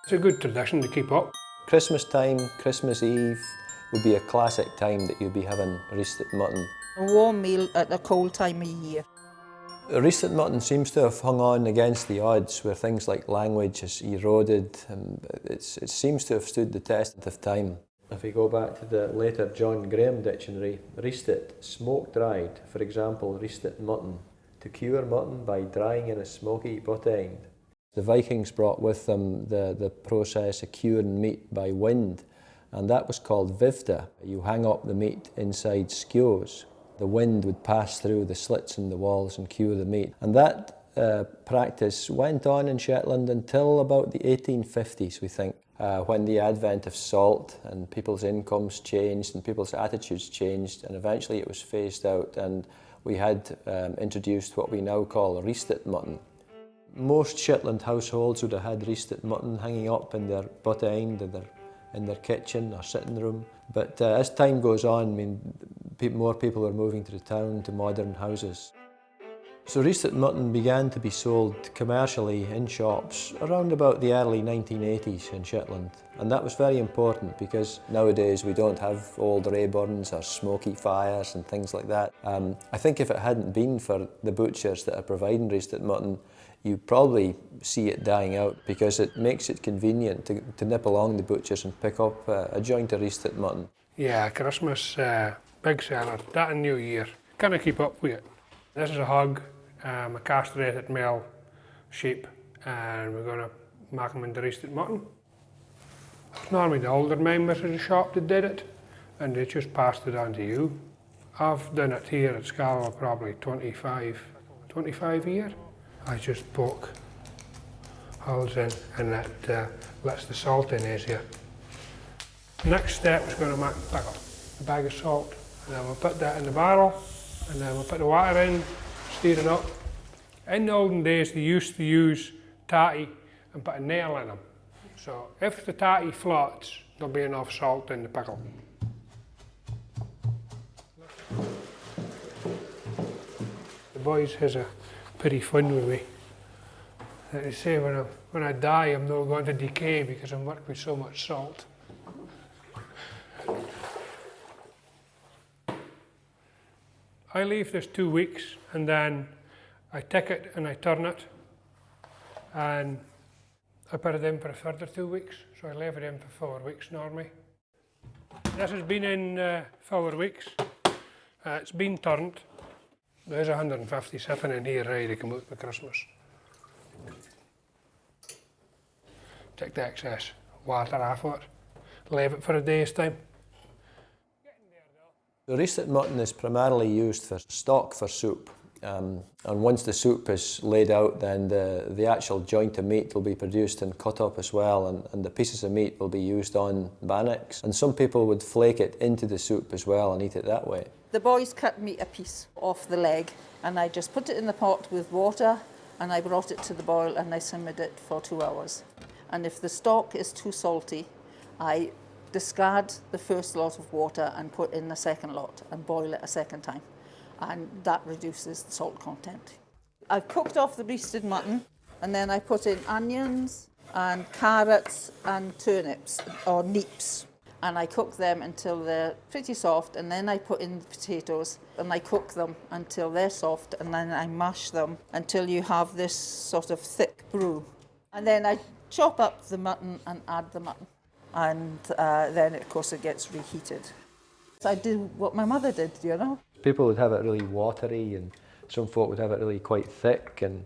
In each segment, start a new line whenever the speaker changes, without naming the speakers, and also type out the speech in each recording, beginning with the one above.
It's a good tradition to keep up.
Christmas time, Christmas Eve, would be a classic time that you'd be having Reestit mutton.
A warm meal at a cold time of year.
Reestit mutton seems to have hung on against the odds where things like language has eroded, and it seems to have stood the test of time. If we go back to the later John Graham dictionary, Reestit, smoke dried, for example Reestit mutton, to cure mutton by drying in a smoky butt end. The Vikings brought with them the process of curing meat by wind, and that was called vivda. You hang up the meat inside skews. The wind would pass through the slits in the walls and cure the meat. And that practice went on in Shetland until about the 1850s, we think, when the advent of salt and people's incomes changed and people's attitudes changed, and eventually it was phased out, and we had introduced what we now call Reestit mutton. Most Shetland households would have had Reestit mutton hanging up in their butt end, in their kitchen or sitting room. But as time goes on, I mean, more people are moving to the town, to modern houses. So Reestit mutton began to be sold commercially in shops around about the early 1980s in Shetland. And that was very important because nowadays we don't have old Rayburns or smoky fires and things like that. I think if it hadn't been for the butchers that are providing Reestit mutton, you probably see it dying out because it makes it convenient to nip along the butchers and pick up a joint of Reestit mutton.
Yeah, Christmas, big seller. That and New Year. Can I keep up with it? This is a hog, a castrated male sheep, and we're going to make them into Reestit mutton. It's normally the older members of the shop that did it, and they just passed it on to you. I've done it here at Scalloway probably 25 years. I just poke holes in, and that lets the salt in easier. Next step is going to make pickle, a bag of salt, and then we'll put that in the barrel, and then we'll put the water in, stir it up. In the olden days, they used to use tatty and put a nail in them. So if the tatty floats, there'll be enough salt in the pickle. The boys has a pretty fun with me. They say when I die, I'm not going to decay because I'm working with so much salt. I leave this 2 weeks, and then I take it and I turn it, and I put it in for a further 2 weeks. So I leave it in for 4 weeks normally. This has been in 4 weeks. It's been turned. There's 150 sitting in here ready to come out for Christmas. Take the excess water off it, leave it for a day's time.
The Reestit mutton is primarily used for stock for soup. And once the soup is laid out, then the actual joint of meat will be produced and cut up as well, and the pieces of meat will be used on bannocks. And some people would flake it into the soup as well and eat it that way.
The boys cut me a piece off the leg, and I just put it in the pot with water, and I brought it to the boil, and I simmered it for 2 hours. And if the stock is too salty, I discard the first lot of water and put in the second lot and boil it a second time. And that reduces the salt content. I've cooked off the Reestit mutton, and then I put in onions and carrots and turnips or neeps, and I cook them until they're pretty soft, and then I put in the potatoes and I cook them until they're soft, and then I mash them until you have this sort of thick brew. And then I chop up the mutton and add the mutton, and then of course it gets reheated. So I do what my mother did, you know.
People would have it really watery, and some folk would have it really quite thick. And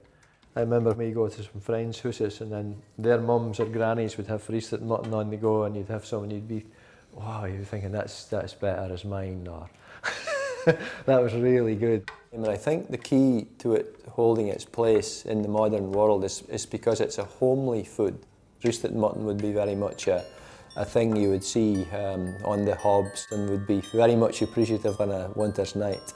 I remember me go to some friends' houses, and then their mums or grannies would have Reestit mutton on the go, and you'd have someone, you'd be, wow, you'd be thinking that's better as mine, or that was really good. I mean, I think the key to it holding its place in the modern world is because it's a homely food. Reestit mutton would be very much a thing you would see on the hobs and would be very much appreciative on a winter's night.